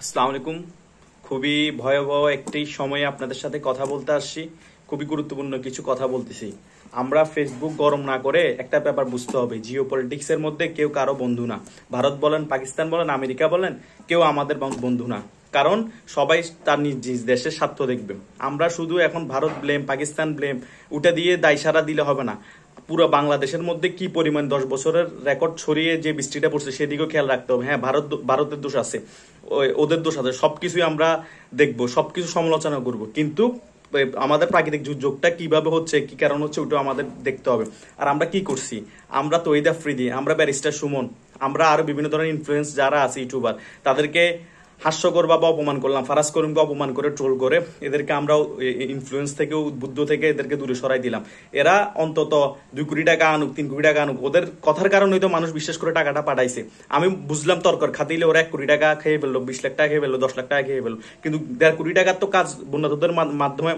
আসসালামু আলাইকুম। খুবই ভয়াবহ একটি সময়ে আপনাদের সাথে কথা বলতে আসছি। খুবই গুরুত্বপূর্ণ কিছু কথা বলতেছি। আমরা ফেসবুক গরম না করে একটা ব্যাপার বুঝতে হবে, জিও পলিটিক্স এর মধ্যে কেউ কারো বন্ধু না। ভারত বলেন, পাকিস্তান বলেন, আমেরিকা বলেন, কেউ আমাদের বন্ধু না। কারণ সবাই তার নিজ নিজ দেশের স্বার্থ দেখবে। আমরা শুধু এখন ভারত ব্লেম, পাকিস্তান ব্লেম উঠে দিয়ে দায় সারা দিলে হবে না। পুরো বাংলাদেশের মধ্যে কি পরিমাণ 10 বছরের রেকর্ড ছড়িয়ে যে বৃষ্টিটা পড়ছে সেদিকেও খেয়াল রাখতে হবে। হ্যাঁ, ভারতের দোষ আছে, ওদের দোষ আছে, সবকিছুই আমরা দেখবো, সবকিছু সমালোচনা করব, কিন্তু আমাদের প্রাকৃতিক দুর্যোগটা কিভাবে হচ্ছে, কি কারণ হচ্ছে, ওটা আমাদের দেখতে হবে। আর আমরা কি করছি? আমরা তৈরি আফ্রিদি, আমরা ব্যারিস্টার সুমন, আমরা আরো বিভিন্ন ধরনের ইনফ্লুয়েন্স যারা আছে ইউটিউবার, তাদেরকে হাস্যকর বা অপমান করলাম, ফারাজ করিমকে অপমান করে, ট্রোল করে, এদেরকে আমরা ইনফ্লুয়েন্স থেকে, উদ্বুদ্ধ থেকে এদেরকে দূরে সরাই দিলাম। এরা অন্তত 2 কোটি টাকা আনুক, 3 কোটি টাকা আনুক, ওদের কথার কারণেই তো মানুষ বিশ্বাস করে টাকাটা পাঠাইছে। আমি বুঝলাম তর্কর খাতিলে ওরা 1 কোটি টাকা খেয়ে ফেললো, 20 লাখ টাকা খেয়ে ফেললো, 10 লাখ টাকা খেয়ে ফেললো, কিন্তু 1.5 কোটি টাকার তো কাজ বন্যাদের মাধ্যমে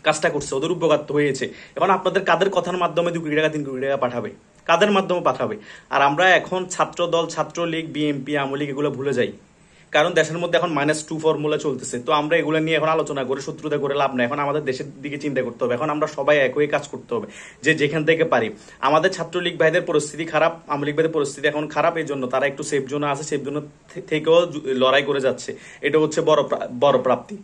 কাজটা করছে, ওদের উপকার তো হয়েছে। এখন আপনাদের কাদের কথার মাধ্যমে 2 কোটি টাকা, 3 কোটি টাকা পাঠাবে? কাদের মাধ্যমে পাঠাবে? আর আমরা এখন ছাত্র দল, ছাত্রলীগ, বিএনপি, আওয়ামী লীগ এগুলো ভুলে যাই। কারণ দেশের মধ্যে এখন -2 ফর্মুলা চলতেছে। তো আমরা এগুলো নিয়ে এখন আলোচনা করে শত্রুতা করে লাভ নাই। এখন আমাদের দেশের দিকে চিন্তা করতে হবে। এখন আমরা সবাই এক হয়ে কাজ করতে হবে, যে যেখান থেকে পারি। আমাদের ছাত্রলীগ ভাইদের পরিস্থিতি খারাপ, আওয়ামী লীগ ভাইদের পরিস্থিতি এখন খারাপ, এই জন্য তারা একটু সেফ জোনে আছে, সেফ জোন থেকেও লড়াই করে যাচ্ছে। এটা হচ্ছে বড় প্রাপ্তি।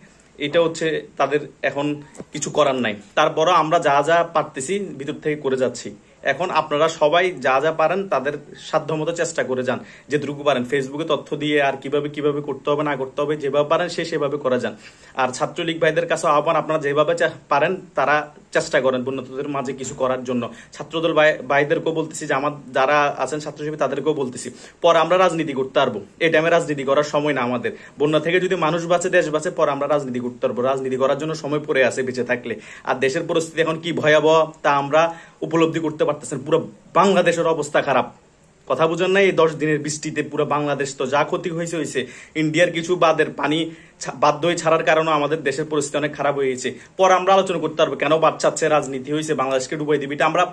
এটা হচ্ছে তাদের এখন কিছু করার নাই। তারপরও আমরা যা যা পারতেছি ভিতর থেকে করে যাচ্ছি। এখন আপনারা সবাই যা যা পারেন তাদের সাধ্যমতো চেষ্টা করে যান, যেটুকু পারেন ফেসবুকে তথ্য দিয়ে, আর কিভাবে কিভাবে করতে হবে না করতে হবে, যেভাবে পারেন সেভাবে করে যান। আর ছাত্রলীগ ভাইদের কাছে আহ্বান, আপনারা যেভাবে পারেন তারা চেষ্টা করেন বন্যতদের মাঝে কিছু করার জন্য। ছাত্রদল ভাইদেরকেও বলতেছি, যে আমার যারা আছেন ছাত্রজীবী তাদেরকেও বলতেছি, পরে আমরা রাজনীতি করতে পারবো। এই টাইমে রাজনীতি করার সময় না আমাদের। বন্যা থেকে যদি মানুষ বাঁচে, দেশ বাঁচে, পরে আমরা রাজনীতি করতে পারবো। রাজনীতি করার জন্য সময় পড়ে আছে বেঁচে থাকলে। আর দেশের পরিস্থিতি এখন কি ভয়াবহ তা আমরা উপলব্ধি করতে পারতেছেন। পুরো বাংলাদেশের অবস্থা খারাপ। কথা বুঝেন না? এই 10 দিনের বৃষ্টিতে পুরো বাংলাদেশ তো যা ক্ষতি হয়েছে। ইন্ডিয়ার কিছু বাদের পানি বাধ্য হয়ে ছাড়ার কারণে আমাদের দেশের পরিস্থিতি অনেক খারাপ হয়েছে। পরে আমরা আলোচনা করতে পারবো কেন বাচ্চাচ্ছে, রাজনীতি হয়েছে, বাংলাদেশকে ডুবাই দিবি। এটা আমরা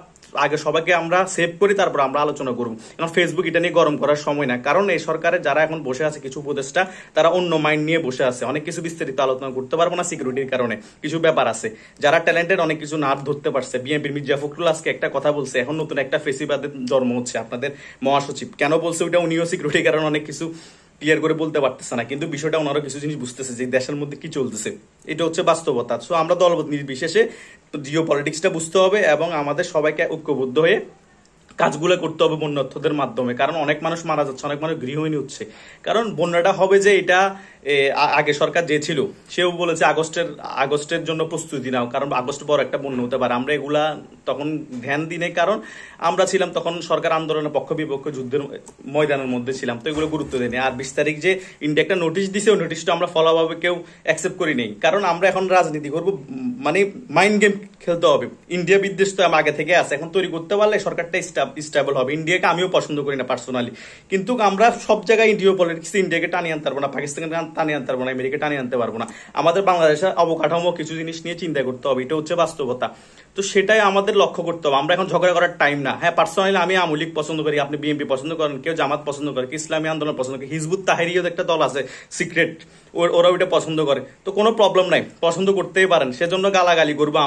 আগে সবাইকে আমরা সেভ করি, তারপর আমরা আলোচনা করবো। কারণ ফেসবুক এটা নিয়ে গরম করার সময় না। কারণ এই সরকারের যারা এখন বসে আছে, কিছু উপদেষ্টা, তারা অন্য মাইন্ড নিয়ে বসে আছে। অনেক কিছু বিস্তারিত আলোচনা করতে পারবো না সিকিউরিটির কারণে, কিছু ব্যাপার আছে। যারা ট্যালেন্টেড অনেক কিছু না ধরতে পারছে। বিএনপির মির্জা ফখরুল আজকে একটা কথা বলছে, এখন নতুন একটা ফেসিবাদের জন্ম হচ্ছে। আপনাদের মহাসচিব কেন বলছে ওটা, উনিও সিকিউরিটির কারণে অনেক কিছু ক্লিয়ার করে বলতে পারতেছে না, কিন্তু বিষয়টা ওনারও কিছু জিনিস বুঝতেছে যে দেশের মধ্যে কি চলতেছে। এটা হচ্ছে বাস্তবতা। সো আমরা দলবদ্ধ নির্বিশেষে জিও পলিটিক্সটা বুঝতে হবে এবং আমাদের সবাইকে ঐক্যবদ্ধ হয়ে কাজগুলো করতে হবে বন্যার্থদের মাধ্যমে। কারণ অনেক মানুষ মারা যাচ্ছে, অনেক মানুষ গৃহহীন হচ্ছে। কারণ বন্যাটা হবে যে এটা আগে সরকার যে ছিল সেও বলেছে আগস্টের জন্য প্রস্তুতি নাও, কারণ আগস্ট বড় একটা বন্যা হতে পারে। আমরা এগুলা তখন ধ্যান দিনে, কারণ আমরা ছিলাম তখন সরকার আন্দোলনের পক্ষ বিপক্ষ যুদ্ধের ময়দানের মধ্যে ছিলাম, তো এগুলো গুরুত্ব দেয়নি। আর 20 তারিখ যে ইন্ডিয়া একটা নোটিশ দিছে, ওই নোটিশটা আমরা ফলাভাবে কেউ অ্যাকসেপ্ট করি নেই। কারণ আমরা এখন রাজনীতি করবো, মানে মাইন্ড গেম খেলতে হবে। ইন্ডিয়া বিদ্বেষ তো আগে থেকে আছে, এখন তৈরি করতে পারলে সরকারটা স্টেবল হবে। ইন্ডিয়াকে আমিও পছন্দ করি না পার্সোনালি, কিন্তু আমরা সব জায়গায় ইন্ডিয়া পলিটিক্স ইন্ডিয়াকে টানিয়ে আনতে পারবো না, পাকিস্তানকে টানিয়ে আনতে পারবো না, আমেরিকা টানিয়ে আনতে পারবো না। আমাদের বাংলাদেশের অবকাঠামো কিছু জিনিস নিয়ে চিন্তা করতে হবে, এটা হচ্ছে বাস্তবতা। তো সেটাই আমাদের লক্ষ্য করতে হবে। আমরা এখন ঝগড়া করার টাইম না। হ্যাঁ, পার্সোনালি আমি আওয়ামী লীগ পছন্দ করি, আপনি বিএনপি পছন্দ করেন, কেউ জামাত পছন্দ করে, কেউ ইসলামী আন্দোলন পছন্দ করে, হিজবুত তাহরিরও একটা দল আছে সিক্রেট, ওরা ওইটা পছন্দ করে। তো কোনো প্রবলেম নাই, পছন্দ করতেই পারেন। সেজন্য গালাগালি করবো,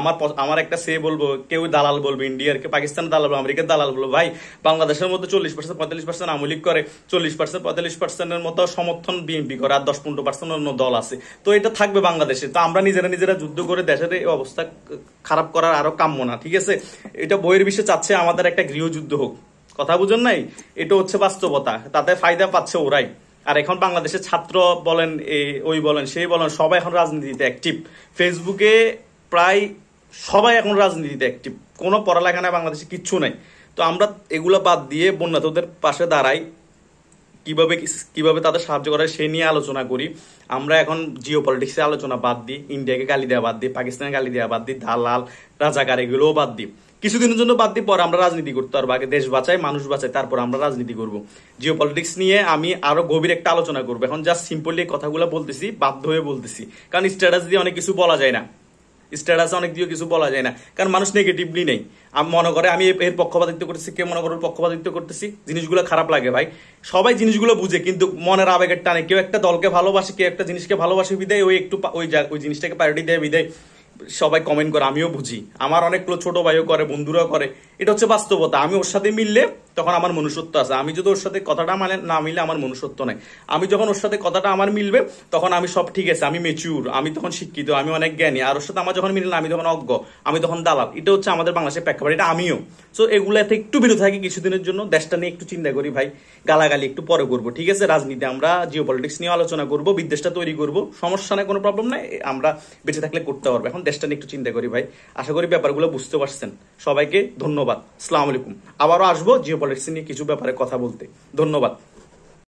আমার একটা সে বলবো, কেউ দালাল বলবো, ইন্ডিয়ার কে পাকিস্তানের দালাল বলবো, আমেরিকার দালাল বলবো। ভাই, বাংলাদেশের মধ্যে 40% 45% আওয়ামী লীগ করে, 40% 45%-এর মতো সমর্থন বিএনপি করে, আর 10-15% অন্য দল আছে। তো এটা থাকবে বাংলাদেশে। তো আমরা নিজেরা যুদ্ধ করে দেশের এই অবস্থা খারাপ করার আরো কাম্য না, ঠিক আছে? এটা বইয়ের বিশ্বে চাচ্ছে আমাদের একটা গৃহযুদ্ধ হোক। কথা বুঝেন নাই? এটা হচ্ছে বাস্তবতা। তাতে ফায়দা পাচ্ছে ওরাই। আর এখন বাংলাদেশের ছাত্র বলেন, ওই বলেন, সেই বলেন, সবাই এখন রাজনীতিতে অ্যাক্টিভ। ফেসবুকে প্রায় সবাই এখন রাজনীতিতে অ্যাক্টিভ। কোনো পড়ালেখা নাই বাংলাদেশে, কিচ্ছু নাই। তো আমরা এগুলো বাদ দিয়ে বন্যাতদের পাশে দাঁড়াই, কিভাবে কিভাবে তাদের সাহায্য করা সে নিয়ে আলোচনা করি। আমরা এখন জিও পলিটিক্সের আলোচনা বাদ দিই, ইন্ডিয়াকে গালি দেওয়া বাদ দিই, পাকিস্তানকে গালি দেওয়া বাদ দিই, দালাল রাজাকার এগুলোও বাদ দিই, কিছুদিনের জন্য বাদ দিই। পরে আমরা রাজনীতি করতে পারবো। আগে দেশ বাঁচাই, মানুষ বাঁচাই, তারপর আমরা রাজনীতি করব। জিও পলিটিক্স নিয়ে আমি আরো গভীর একটা আলোচনা করবো। এখন জাস্ট সিম্পলি কথাগুলো বলতেছি, বাধ্য হয়ে বলতেছি, কারণ স্ট্যাটাস দিয়ে অনেক কিছু বলা যায় না। স্ট্যাটাসে অনেক দিয়ে কিছু বলা যায় না, কারণ মানুষ নেগেটিভলি নেই। আমি মনে করে আমি এর পক্ষপাতিত্ব করতেছি, কে মনে করে পক্ষপাতিত্ব করতেছি, জিনিসগুলো খারাপ লাগে ভাই। সবাই জিনিসগুলো বুঝে, কিন্তু মনের আবেগের টানে কেউ একটা দলকে ভালোবাসে, কেউ একটা জিনিসকে ভালোবাসে বিদায় ওই একটু ওই জিনিসটাকে প্রায়োরিটি দেয় বিদায় সবাই কমেন্ট করে। আমিও বুঝি, আমার অনেক ছোট ভাইও করে, বন্ধুরাও করে। এটা হচ্ছে বাস্তবতা। আমি ওর সাথে মিললে তখন আমার মনুষ্যত্ব আছে, আমি যদি ওর সাথে কথাটা মানে না মিলে আমার মনুষ্যত্ব নাই। আমি যখন ওর সাথে কথাটা আমার মিলবে তখন আমি সব ঠিক আছে, আমি মেচিউর, আমি তখন শিক্ষিত, আমি অনেক জ্ঞানী। আর ওর সাথে আমার যখন মিললে আমি তখন অজ্ঞ, আমি তখন দালাল। এটা হচ্ছে আমাদের বাংলাদেশের প্রেক্ষাপট, এটা আমিও। সো এগুলাতে একটু বিরত থাকি কিছুদিনের জন্য, দেশটা নিয়ে একটু চিন্তা করি ভাই। গালাগালি একটু পরে করবো, ঠিক আছে? রাজনীতি আমরা জিও পলিটিক্স নিয়ে আলোচনা করবো, বিদেশটা তৈরি করবো, সমস্যা নাই, কোনো প্রবলেম নাই, আমরা বেঁচে থাকলে করতে পারবো। এখন দেশটা নিয়ে একটু চিন্তা করি ভাই। আশা করি ব্যাপারগুলো বুঝতে পারছেন। সবাইকে ধন্যবাদ, আসসালামু আলাইকুম। আবারও আসবো জিও পলিটিক্স নিয়ে কিছু ব্যাপারে কথা বলতে। ধন্যবাদ।